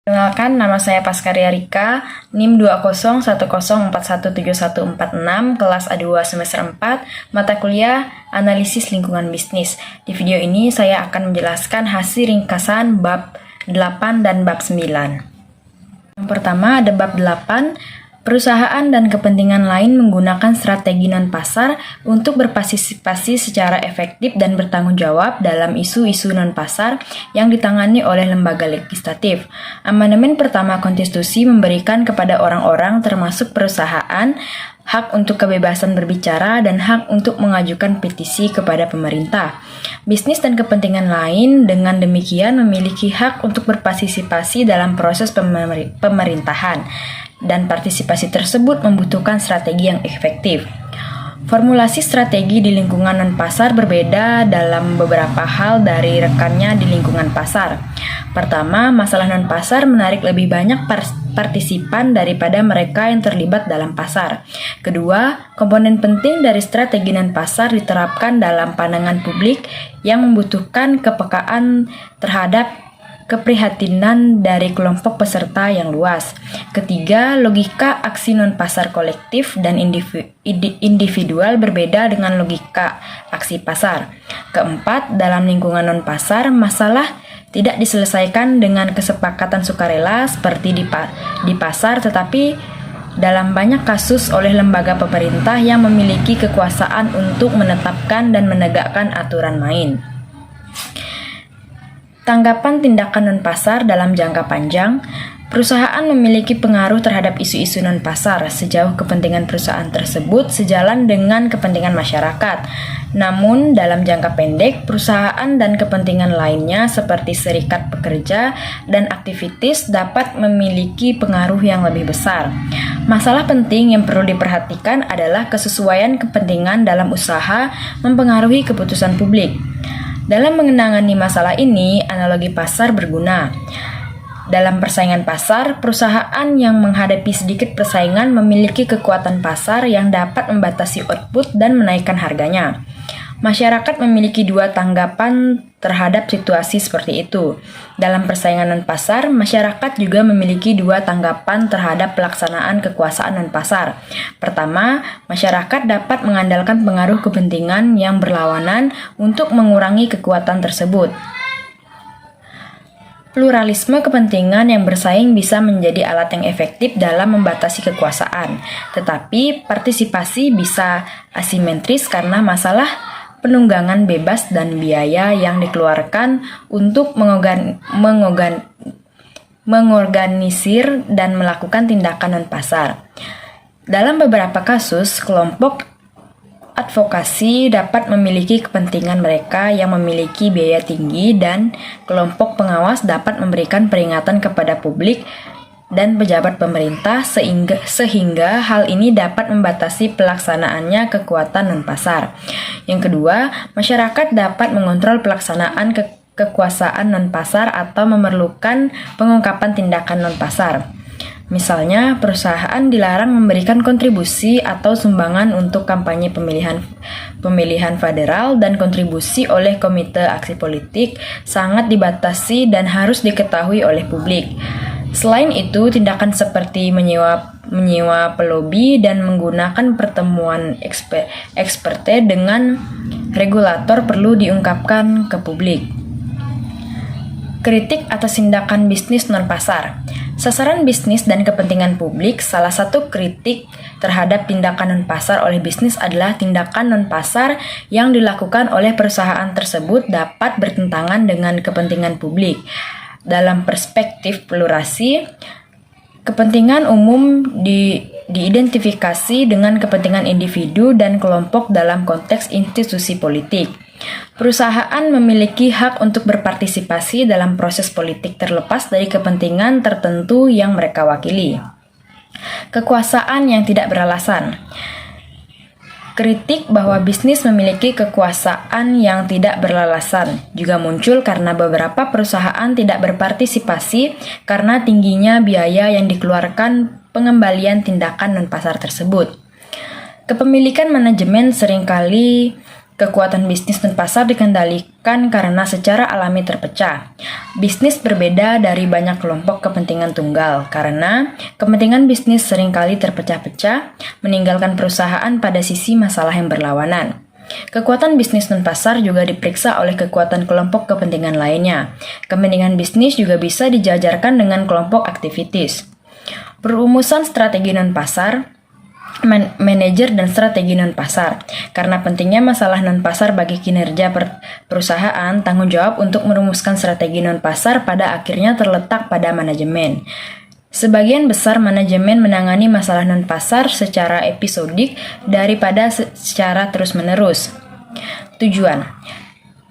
Perkenalkan, nama saya Paskaria Rika, NIM 20104171446, kelas A2 semester 4, mata kuliah Analisis Lingkungan Bisnis. Di video ini saya akan menjelaskan hasil ringkasan bab 8 dan bab 9. Yang pertama ada bab 8, perusahaan dan kepentingan lain menggunakan strategi non-pasar untuk berpartisipasi secara efektif dan bertanggung jawab dalam isu-isu non-pasar yang ditangani oleh lembaga legislatif. Amandemen pertama konstitusi memberikan kepada orang-orang termasuk perusahaan hak untuk kebebasan berbicara dan hak untuk mengajukan petisi kepada pemerintah. Bisnis dan kepentingan lain dengan demikian memiliki hak untuk berpartisipasi dalam proses pemerintahan. Dan partisipasi tersebut membutuhkan strategi yang efektif. Formulasi strategi di lingkungan non-pasar berbeda dalam beberapa hal dari rekannya di lingkungan pasar. Pertama, masalah non-pasar menarik lebih banyak partisipan daripada mereka yang terlibat dalam pasar. Kedua, komponen penting dari strategi non-pasar diterapkan dalam pandangan publik yang membutuhkan kepekaan terhadap keprihatinan dari kelompok peserta yang luas. Ketiga, logika aksi non-pasar kolektif dan individual berbeda dengan logika aksi pasar. Keempat, dalam lingkungan non-pasar, masalah tidak diselesaikan dengan kesepakatan sukarela seperti di pasar, tetapi dalam banyak kasus oleh lembaga pemerintah yang memiliki kekuasaan untuk menetapkan dan menegakkan aturan main. Tanggapan tindakan non-pasar dalam jangka panjang, perusahaan memiliki pengaruh terhadap isu-isu non-pasar sejauh kepentingan perusahaan tersebut sejalan dengan kepentingan masyarakat. Namun, dalam jangka pendek, perusahaan dan kepentingan lainnya seperti serikat pekerja dan aktivitis dapat memiliki pengaruh yang lebih besar. Masalah penting yang perlu diperhatikan adalah kesesuaian kepentingan dalam usaha mempengaruhi keputusan publik. Dalam mengenangani masalah ini, analogi pasar berguna. Dalam persaingan pasar, perusahaan yang menghadapi sedikit persaingan memiliki kekuatan pasar yang dapat membatasi output dan menaikkan harganya. Masyarakat memiliki dua tanggapan terhadap situasi seperti itu. Dalam persaingan non-pasar, masyarakat juga memiliki dua tanggapan terhadap pelaksanaan kekuasaan non-pasar. Pertama, masyarakat dapat mengandalkan pengaruh kepentingan yang berlawanan untuk mengurangi kekuatan tersebut. Pluralisme kepentingan yang bersaing bisa menjadi alat yang efektif dalam membatasi kekuasaan, tetapi partisipasi bisa asimetris karena masalah penunggangan bebas dan biaya yang dikeluarkan untuk mengorganisir dan melakukan tindakan non-pasar. Dalam beberapa kasus, kelompok advokasi dapat memiliki kepentingan mereka yang memiliki biaya tinggi dan kelompok pengawas dapat memberikan peringatan kepada publik dan pejabat pemerintah sehingga hal ini dapat membatasi pelaksanaannya kekuatan non-pasar. Yang kedua, masyarakat dapat mengontrol pelaksanaan kekuasaan non-pasar atau memerlukan pengungkapan tindakan non-pasar. Misalnya, perusahaan dilarang memberikan kontribusi atau sumbangan untuk kampanye pemilihan federal dan kontribusi oleh komite aksi politik sangat dibatasi dan harus diketahui oleh publik. Selain itu, tindakan seperti menyewa pelobi dan menggunakan pertemuan eksperte dengan regulator perlu diungkapkan ke publik. Kritik atas tindakan bisnis non-pasar. Sasaran bisnis dan kepentingan publik, salah satu kritik terhadap tindakan non-pasar oleh bisnis adalah tindakan non-pasar yang dilakukan oleh perusahaan tersebut dapat bertentangan dengan kepentingan publik. Dalam perspektif plurasi, kepentingan umum diidentifikasi dengan kepentingan individu dan kelompok dalam konteks institusi politik. Perusahaan memiliki hak untuk berpartisipasi dalam proses politik terlepas dari kepentingan tertentu yang mereka wakili. Kekuasaan yang tidak beralasan. Kritik bahwa bisnis memiliki kekuasaan yang tidak beralasan juga muncul karena beberapa perusahaan tidak berpartisipasi karena tingginya biaya yang dikeluarkan pengembalian tindakan non-pasar tersebut. Kepemilikan manajemen seringkali Kekuatan bisnis dan pasar dikendalikan karena secara alami terpecah. Bisnis berbeda dari banyak kelompok kepentingan tunggal karena kepentingan bisnis seringkali terpecah-pecah, meninggalkan perusahaan pada sisi masalah yang berlawanan. Kekuatan bisnis dan pasar juga diperiksa oleh kekuatan kelompok kepentingan lainnya. Kepentingan bisnis juga bisa dijajarkan dengan kelompok aktivitis. Perumusan strategi non-pasar, manajer dan strategi non-pasar. Karena pentingnya masalah non-pasar bagi kinerja perusahaan, tanggung jawab untuk merumuskan strategi non-pasar pada akhirnya terletak pada manajemen. Sebagian besar manajemen menangani masalah non-pasar secara episodik daripada secara terus-menerus. Tujuan.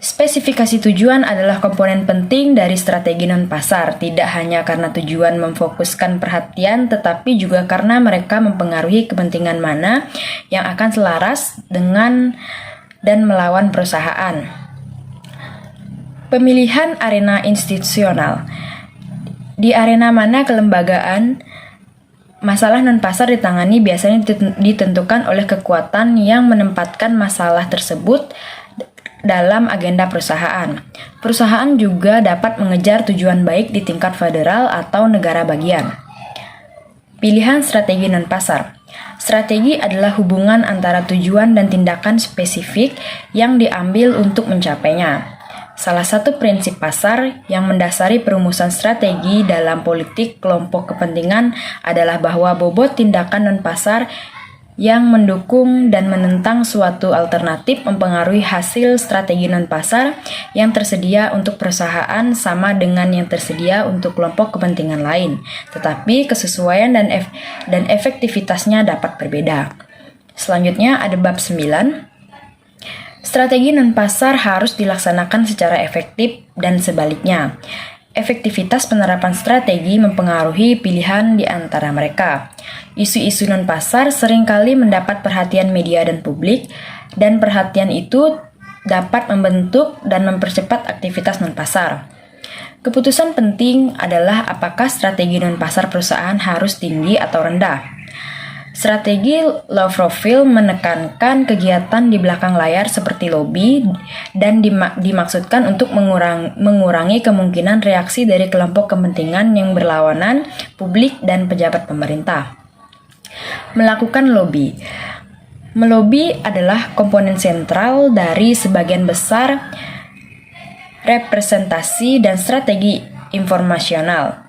Spesifikasi tujuan adalah komponen penting dari strategi non-pasar, tidak hanya karena tujuan memfokuskan perhatian, tetapi juga karena mereka mempengaruhi kepentingan mana yang akan selaras dengan dan melawan perusahaan. Pemilihan arena institusional. Di arena mana kelembagaan masalah non-pasar ditangani biasanya ditentukan oleh kekuatan yang menempatkan masalah tersebut dalam agenda perusahaan. Perusahaan juga dapat mengejar tujuan baik di tingkat federal atau negara bagian. Pilihan strategi non-pasar. Strategi adalah hubungan antara tujuan dan tindakan spesifik yang diambil untuk mencapainya. Salah satu prinsip pasar yang mendasari perumusan strategi dalam politik kelompok kepentingan adalah bahwa bobot tindakan non-pasar yang mendukung dan menentang suatu alternatif mempengaruhi hasil strategi non-pasar yang tersedia untuk perusahaan sama dengan yang tersedia untuk kelompok kepentingan lain, tetapi kesesuaian dan efektivitasnya dapat berbeda. Selanjutnya ada bab 9. Strategi non-pasar harus dilaksanakan secara efektif dan sebaliknya. Efektivitas penerapan strategi mempengaruhi pilihan di antara mereka. Isu-isu non-pasar seringkali mendapat perhatian media dan publik, dan perhatian itu dapat membentuk dan mempercepat aktivitas non-pasar. Keputusan penting adalah apakah strategi non-pasar perusahaan harus tinggi atau rendah. Strategi low profile menekankan kegiatan di belakang layar seperti lobby dan dimaksudkan untuk mengurangi kemungkinan reaksi dari kelompok kepentingan yang berlawanan, publik, dan pejabat pemerintah. Melakukan lobby. Melobi adalah komponen sentral dari sebagian besar representasi dan strategi informasional.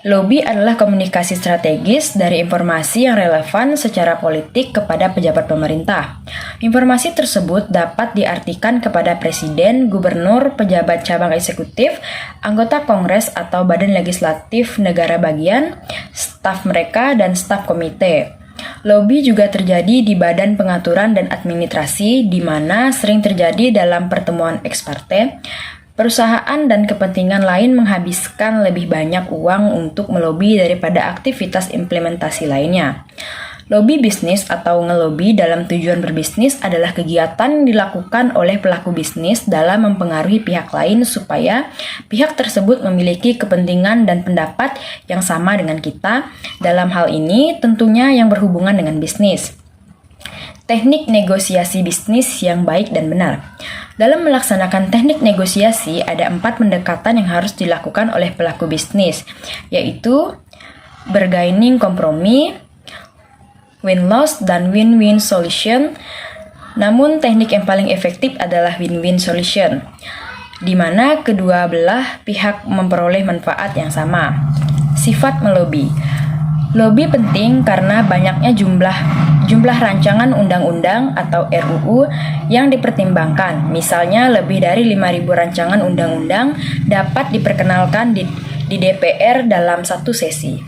Lobby adalah komunikasi strategis dari informasi yang relevan secara politik kepada pejabat pemerintah. Informasi tersebut dapat diartikan kepada presiden, gubernur, pejabat cabang eksekutif, anggota kongres atau badan legislatif negara bagian, staf mereka, dan staf komite. Lobby juga terjadi di badan pengaturan dan administrasi, di mana sering terjadi dalam pertemuan ex parte. Perusahaan dan kepentingan lain menghabiskan lebih banyak uang untuk melobi daripada aktivitas implementasi lainnya. Lobby bisnis atau ngelobi dalam tujuan berbisnis adalah kegiatan yang dilakukan oleh pelaku bisnis dalam mempengaruhi pihak lain supaya pihak tersebut memiliki kepentingan dan pendapat yang sama dengan kita. Dalam hal ini tentunya yang berhubungan dengan bisnis. Teknik negosiasi bisnis yang baik dan benar. Dalam melaksanakan teknik negosiasi, ada 4 pendekatan yang harus dilakukan oleh pelaku bisnis, yaitu bargaining kompromi, win-loss, dan win-win solution. Namun, teknik yang paling efektif adalah win-win solution, di mana kedua belah pihak memperoleh manfaat yang sama. Sifat melobi. Lobby penting karena banyaknya jumlah rancangan undang-undang atau RUU yang dipertimbangkan. Misalnya lebih dari 5.000 rancangan undang-undang dapat diperkenalkan di DPR dalam satu sesi.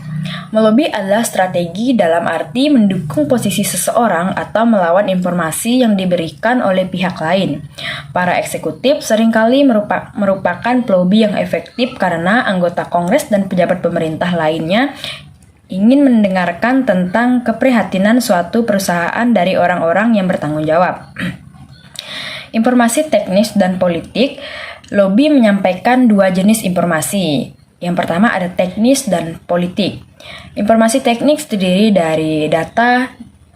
Melobi adalah strategi dalam arti mendukung posisi seseorang atau melawan informasi yang diberikan oleh pihak lain. Para eksekutif seringkali merupakan pelobi yang efektif karena anggota Kongres dan pejabat pemerintah lainnya ingin mendengarkan tentang keprihatinan suatu perusahaan dari orang-orang yang bertanggung jawab. Informasi teknis dan politik. Lobby menyampaikan 2 jenis informasi. Yang pertama ada teknis dan politik. Informasi teknis terdiri dari data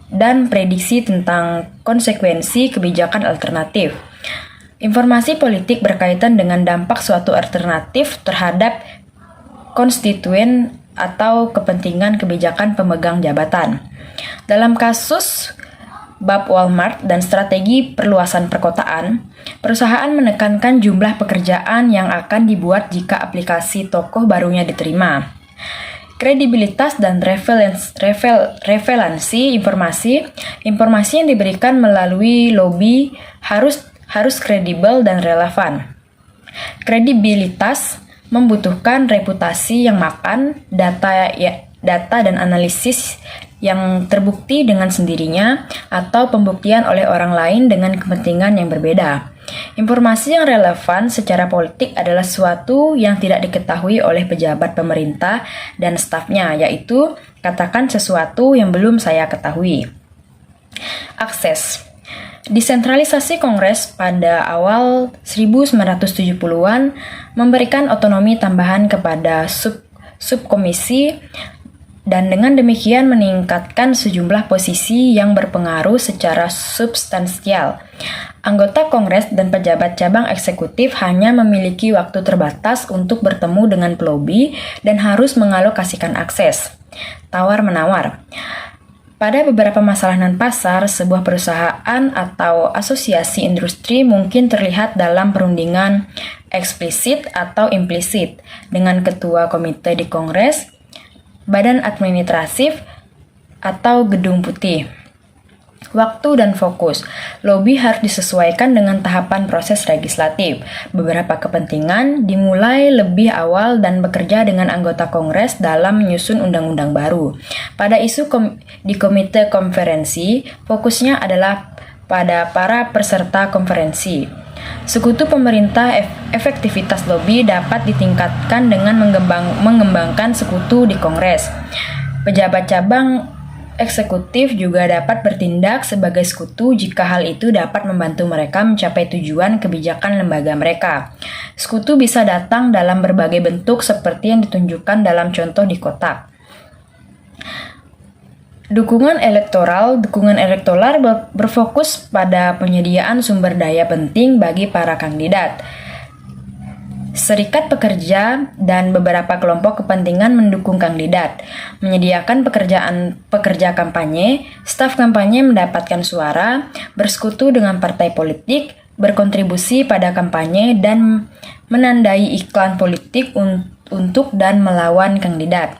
dan prediksi tentang konsekuensi kebijakan alternatif. Informasi politik berkaitan dengan dampak suatu alternatif terhadap konstituen atau kepentingan kebijakan pemegang jabatan. Dalam kasus bab Walmart dan strategi perluasan perkotaan, perusahaan menekankan jumlah pekerjaan yang akan dibuat jika aplikasi tokoh barunya diterima. Kredibilitas dan relevansi informasi yang diberikan melalui lobby harus kredibel dan relevan. Kredibilitas membutuhkan reputasi yang mapan, data dan analisis yang terbukti dengan sendirinya atau pembuktian oleh orang lain dengan kepentingan yang berbeda. Informasi yang relevan secara politik adalah sesuatu yang tidak diketahui oleh pejabat pemerintah dan stafnya, yaitu katakan sesuatu yang belum saya ketahui. Akses. Desentralisasi Kongres pada awal 1970-an memberikan otonomi tambahan kepada subkomisi dan dengan demikian meningkatkan sejumlah posisi yang berpengaruh secara substansial. Anggota Kongres dan pejabat cabang eksekutif hanya memiliki waktu terbatas untuk bertemu dengan pelobi dan harus mengalokasikan akses. Tawar-menawar. Pada beberapa masalah non-pasar, sebuah perusahaan atau asosiasi industri mungkin terlihat dalam perundingan eksplisit atau implisit dengan ketua komite di Kongres, badan administratif, atau gedung putih. Waktu dan fokus. Lobby harus disesuaikan dengan tahapan proses legislatif. Beberapa kepentingan dimulai lebih awal dan bekerja dengan anggota Kongres dalam menyusun undang-undang baru. Pada isu di komite konferensi, fokusnya adalah pada para peserta konferensi. Sekutu pemerintah efektivitas lobby dapat ditingkatkan dengan mengembangkan sekutu di Kongres. Pejabat cabang eksekutif juga dapat bertindak sebagai sekutu jika hal itu dapat membantu mereka mencapai tujuan kebijakan lembaga mereka. Sekutu bisa datang dalam berbagai bentuk seperti yang ditunjukkan dalam contoh di kotak. Dukungan elektoral berfokus pada penyediaan sumber daya penting bagi para kandidat. Serikat pekerja dan beberapa kelompok kepentingan mendukung kandidat, menyediakan pekerja kampanye, staf kampanye mendapatkan suara, bersekutu dengan partai politik, berkontribusi pada kampanye, dan menandai iklan politik untuk dan melawan kandidat.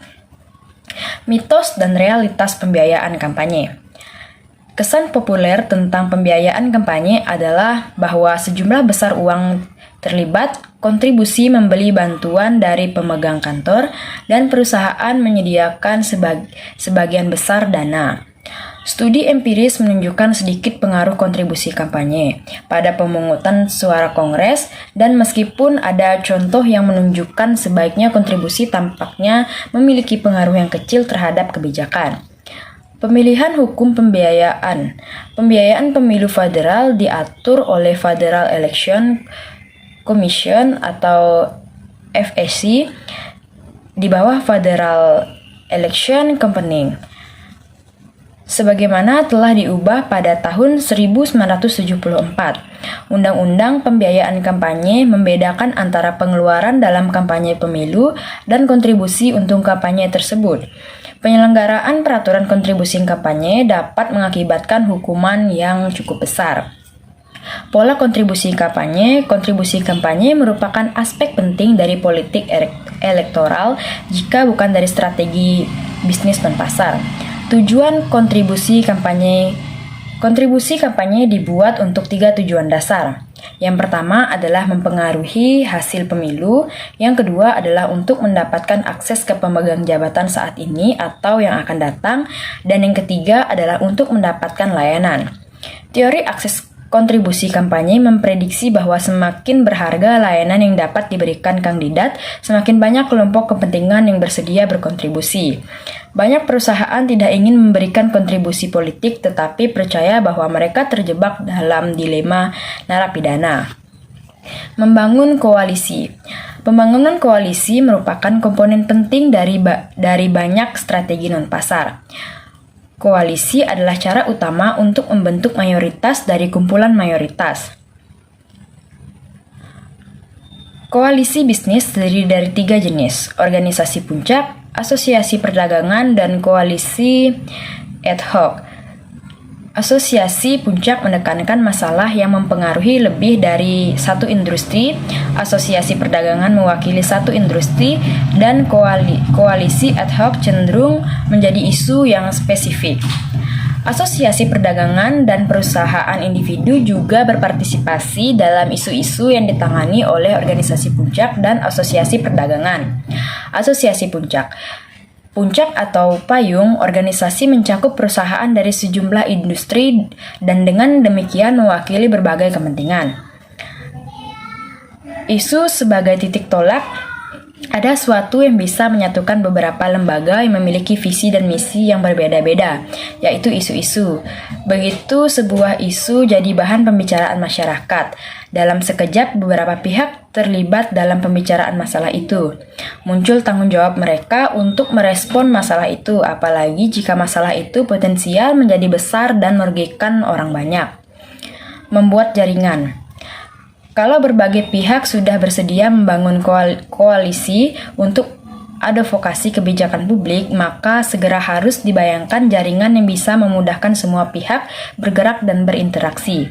Mitos dan realitas pembiayaan kampanye. Kesan populer tentang pembiayaan kampanye adalah bahwa sejumlah besar uang terlibat, kontribusi membeli bantuan dari pemegang kantor, dan perusahaan menyediakan sebagian besar dana. Studi empiris menunjukkan sedikit pengaruh kontribusi kampanye pada pemungutan suara Kongres, dan meskipun ada contoh yang menunjukkan sebaiknya kontribusi tampaknya memiliki pengaruh yang kecil terhadap kebijakan. Pemilihan hukum pembiayaan. Pembiayaan pemilu federal diatur oleh Federal Election Commission atau FEC di bawah Federal Election Company. Sebagaimana telah diubah pada tahun 1974, Undang-Undang Pembiayaan Kampanye membedakan antara pengeluaran dalam kampanye pemilu dan kontribusi untuk kampanye tersebut. Penyelenggaraan peraturan kontribusi kampanye dapat mengakibatkan hukuman yang cukup besar. Pola kontribusi kampanye merupakan aspek penting dari politik elektoral jika bukan dari strategi bisnis dan pasar. Tujuan kontribusi kampanye dibuat untuk 3 tujuan dasar. Yang pertama adalah mempengaruhi hasil pemilu, yang kedua adalah untuk mendapatkan akses ke pemegang jabatan saat ini atau yang akan datang, dan yang ketiga adalah untuk mendapatkan layanan. Teori akses kontribusi kampanye memprediksi bahwa semakin berharga layanan yang dapat diberikan kandidat, semakin banyak kelompok kepentingan yang bersedia berkontribusi. Banyak perusahaan tidak ingin memberikan kontribusi politik tetapi percaya bahwa mereka terjebak dalam dilema narapidana. Membangun koalisi. Pembangunan koalisi merupakan komponen penting dari banyak strategi non-pasar. Koalisi adalah cara utama untuk membentuk mayoritas dari kumpulan mayoritas. Koalisi bisnis terdiri dari 3 jenis: organisasi puncak, asosiasi perdagangan, dan koalisi ad hoc. Asosiasi puncak menekankan masalah yang mempengaruhi lebih dari satu industri, asosiasi perdagangan mewakili satu industri, dan koalisi ad hoc cenderung menjadi isu yang spesifik. Asosiasi perdagangan dan perusahaan individu juga berpartisipasi dalam isu-isu yang ditangani oleh organisasi puncak dan asosiasi perdagangan. Asosiasi puncak atau payung organisasi mencakup perusahaan dari sejumlah industri dan dengan demikian mewakili berbagai kepentingan. Isu sebagai titik tolak, ada suatu yang bisa menyatukan beberapa lembaga yang memiliki visi dan misi yang berbeda-beda, yaitu isu-isu. Begitu sebuah isu jadi bahan pembicaraan masyarakat. Dalam sekejap, beberapa pihak terlibat dalam pembicaraan masalah itu. Muncul tanggung jawab mereka untuk merespon masalah itu, apalagi jika masalah itu potensial menjadi besar dan merugikan orang banyak. Membuat jaringan. Kalau berbagai pihak sudah bersedia membangun koalisi untuk advokasi kebijakan publik, maka segera harus dibayangkan jaringan yang bisa memudahkan semua pihak bergerak dan berinteraksi.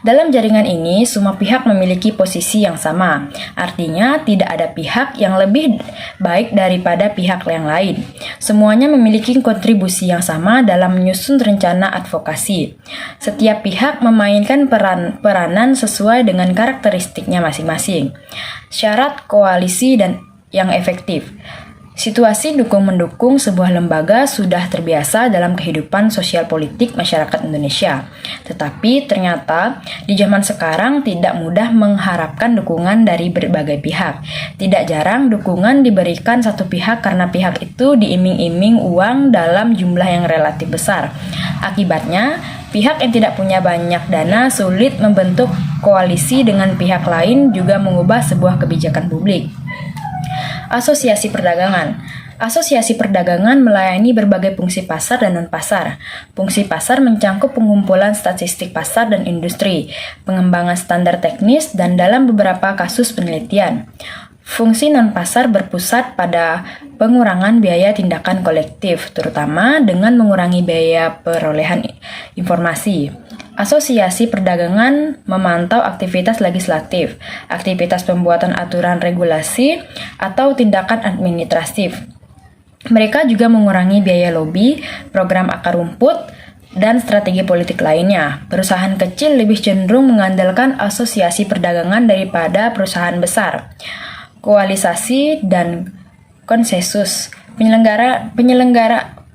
Dalam jaringan ini, semua pihak memiliki posisi yang sama. Artinya, tidak ada pihak yang lebih baik daripada pihak yang lain. Semuanya memiliki kontribusi yang sama dalam menyusun rencana advokasi. Setiap pihak memainkan peranan sesuai dengan karakteristiknya masing-masing. Syarat koalisi dan yang efektif. Situasi dukung-mendukung sebuah lembaga sudah terbiasa dalam kehidupan sosial politik masyarakat Indonesia. Tetapi ternyata di zaman sekarang tidak mudah mengharapkan dukungan dari berbagai pihak. Tidak jarang dukungan diberikan satu pihak karena pihak itu diiming-iming uang dalam jumlah yang relatif besar. Akibatnya, pihak yang tidak punya banyak dana sulit membentuk koalisi dengan pihak lain juga mengubah sebuah kebijakan publik. Asosiasi perdagangan. Asosiasi perdagangan melayani berbagai fungsi pasar dan non-pasar. Fungsi pasar mencangkup pengumpulan statistik pasar dan industri, pengembangan standar teknis, dan dalam beberapa kasus penelitian. Fungsi non-pasar berpusat pada pengurangan biaya tindakan kolektif, terutama dengan mengurangi biaya perolehan informasi. Asosiasi perdagangan memantau aktivitas legislatif, aktivitas pembuatan aturan regulasi, atau tindakan administratif. Mereka juga mengurangi biaya lobi, program akar rumput, dan strategi politik lainnya. Perusahaan kecil lebih cenderung mengandalkan asosiasi perdagangan daripada perusahaan besar. Koalisasi dan konsensus.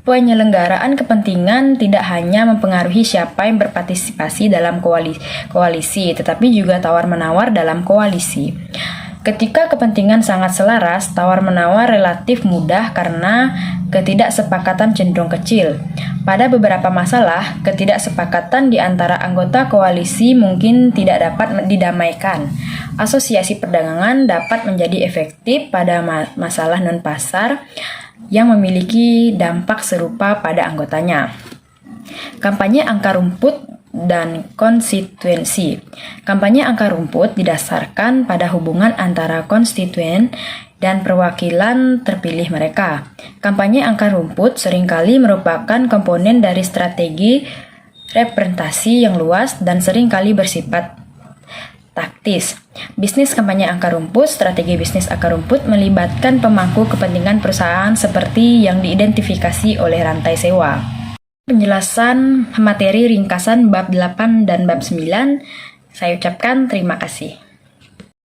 Penyelenggaraan kepentingan tidak hanya mempengaruhi siapa yang berpartisipasi dalam koalisi, tetapi juga tawar-menawar dalam koalisi. Ketika kepentingan sangat selaras, tawar-menawar relatif mudah karena ketidaksepakatan cenderung kecil. Pada beberapa masalah, ketidaksepakatan di antara anggota koalisi mungkin tidak dapat didamaikan. Asosiasi perdagangan dapat menjadi efektif pada masalah non-pasar yang memiliki dampak serupa pada anggotanya. Kampanye angka rumput dan konstituensi. Kampanye angka rumput didasarkan pada hubungan antara konstituen dan perwakilan terpilih mereka. Kampanye angka rumput seringkali merupakan komponen dari strategi representasi yang luas dan seringkali bersifat taktis. Bisnis kampanye angka rumput, strategi bisnis akar rumput melibatkan pemangku kepentingan perusahaan seperti yang diidentifikasi oleh rantai sewa. Penjelasan materi ringkasan bab 8 dan bab 9, saya ucapkan terima kasih.